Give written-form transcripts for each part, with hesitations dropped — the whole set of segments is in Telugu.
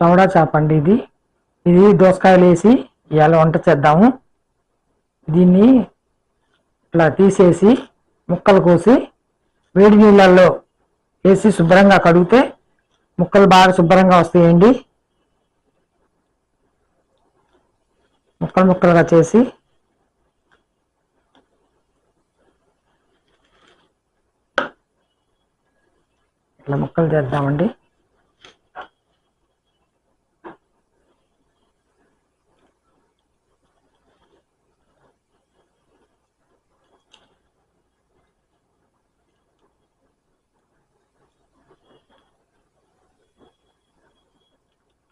చౌడా చేప అండి ఇది. ఇది దోసకాయలు వేసి ఇవాళ వంట చేద్దాము. దీన్ని ఇట్లా తీసేసి ముక్కలు కోసి వేడి నీళ్ళల్లో వేసి శుభ్రంగా కడిగితే ముక్కలు బాగా శుభ్రంగా వస్తాయండి. ముక్కలు ముక్కలుగా చేసి ఇట్లా ముక్కలు చేద్దామండి.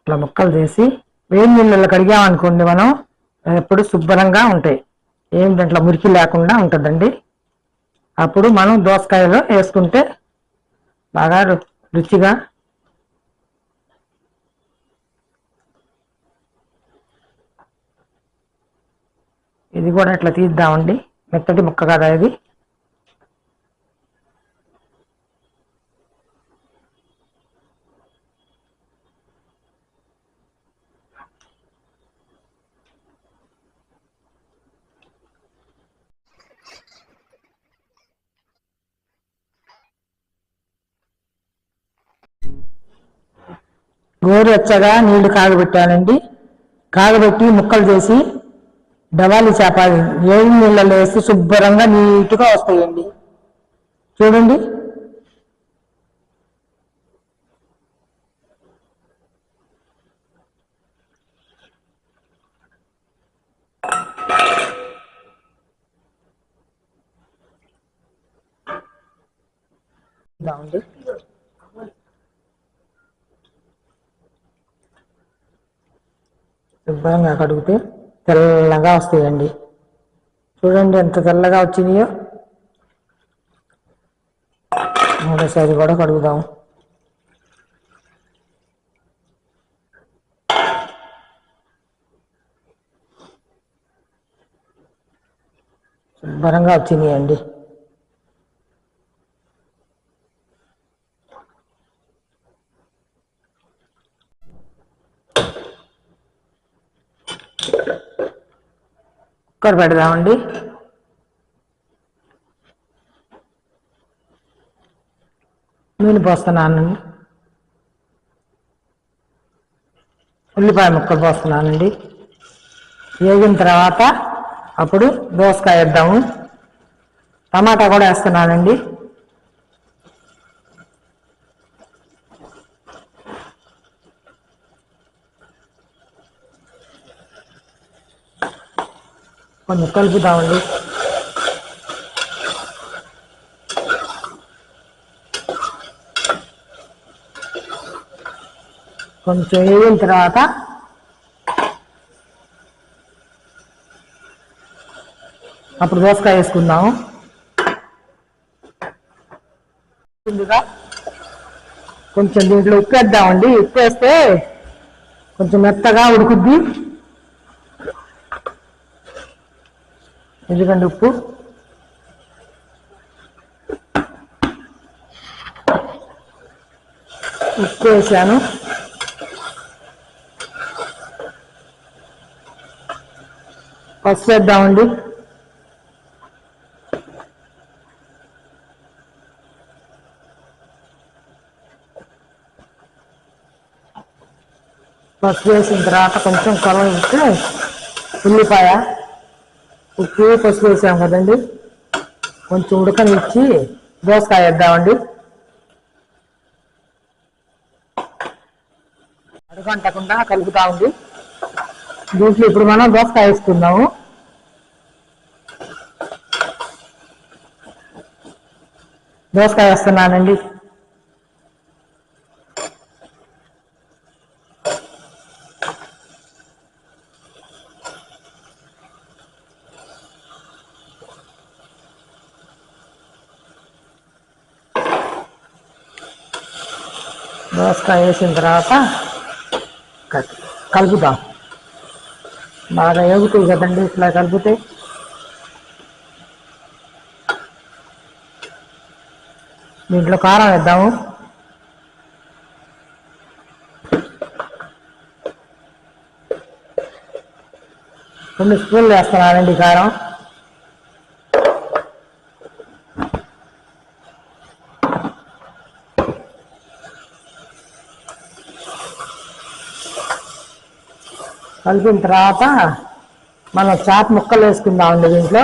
ఇట్లా ముక్కలు చేసి వేడి నీళ్ళలో కడిగామనుకోండి మనం ఎప్పుడు శుభ్రంగా ఉంటాయి. ఏం దాంట్లో మురికి లేకుండా ఉంటుందండి. అప్పుడు మనం దోసకాయలో వేసుకుంటే బాగా రుచిగా ఇది కూడా ఇట్లా తీద్దామండి. మెత్తటి ముక్క కదా ఇది. గోరువెచ్చగా నీళ్లు కాగబెట్టానండి. కాగబెట్టి ముక్కలు చేసి డవాలి చేప వేడి నీళ్ళలో వేసి శుభ్రంగా నీట్గా వస్తాయండి. చూడండి. శుభ్రంగా కడిగితే తెల్లగా వస్తాయండి. చూడండి ఎంత తెల్లగా వచ్చినాయో. మూడోసారి కూడా కడుగుదాం. శుభ్రంగా వచ్చినాయండి. కుక్కర్ పెడదామండి. నూనె పోస్తున్నానండి. ఉల్లిపాయ ముక్కలు పోస్తున్నానండి. వేగిన తర్వాత అప్పుడు దోసకాయ వేద్దాము. టమాటా కూడా వేస్తున్నానండి. కొంచెం కలుపుదామండి. కొంచెం వేగిన తర్వాత అప్పుడు దోసకాయ వేసుకుందాము. ముందుగా కొంచెం దీంట్లో ఉప్పు వేద్దామండి. ఉప్పు వేస్తే కొంచెం మెత్తగా ఉడుకుద్ది. ఎందుకంటే ఉప్పు వేసాను. పసుపు వేద్దామండి. పసుపు వేసిన తర్వాత కొంచెం కలవస్తే ఉల్లిపాయ ఉప్పు పసుపు వేసాం కదండి. కొంచెం ఉడకనిచ్చి దోసకాయ వేద్దామండి. అడుగంటకుండా కలుపుతా ఉంది. దీంట్లో ఇప్పుడు మనం దోసకాయ వేసుకుందాము. దోసకాయ వేస్తున్నానండి. దోసకాయ వేసిన తర్వాత కలుపుదాం. బాగా ఎగుతాయి కదండి ఇట్లా కలిపితే. దీంట్లో కారం వేద్దాము. 2 స్పూన్లు వేస్తున్నానండి కారం. కలిపిన తర్వాత మనం చేప ముక్కలు వేసుకుందామండి దీంట్లో.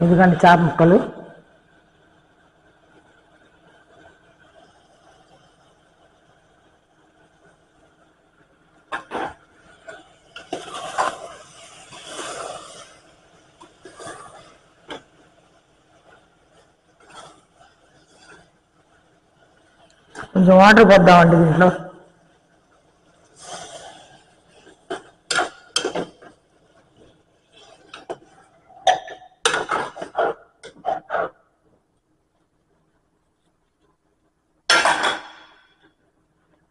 ఎందుకంటే చేప ముక్కలు కొంచెం వాటర్ పోద్దామండి దీంట్లో.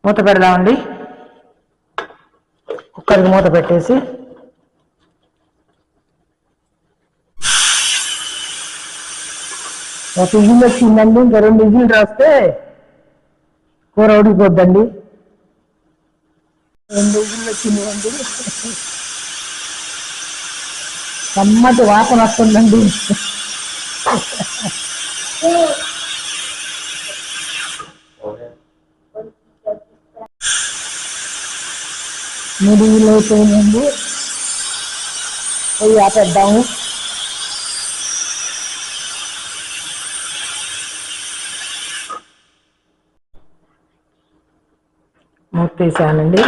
మూత పెడదామండి. కుక్కర్కి మూత పెట్టేసి ఒక విజిల్ వచ్చిందండి. ఇంకా 2 విజిల్ రాస్తే కూర ఉడికిపోద్దండి. 2 విజిల్ వచ్చిందండి. కమ్మటి వాసన వస్తుందండి. మిడిలో అయిపోయిందండి. పొయ్యి ఆపేద్దాము. మూత తీసానండి.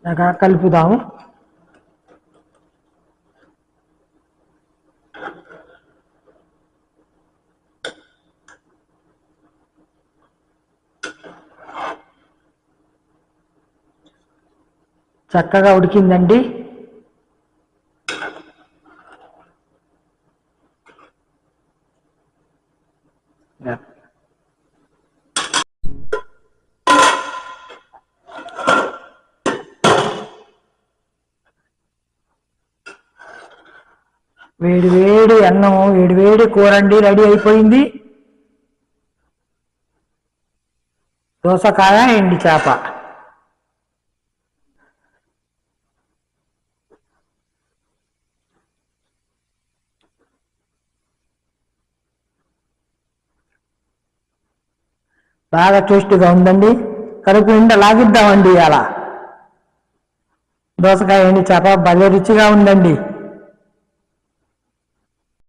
బాగా కలుపుదాము. చక్కగా ఉడికిందండి. వేడి వేడి అన్నం, వేడి వేడి కూరండి రెడీ అయిపోయింది. దోసకాయ, ఎండి చేప. బాగా టేస్ట్గా ఉందండి. కడుపు నిండా లాగిద్దామండి. అలా దోసకాయ, ఎండి చేప భలే రుచిగా ఉందండి.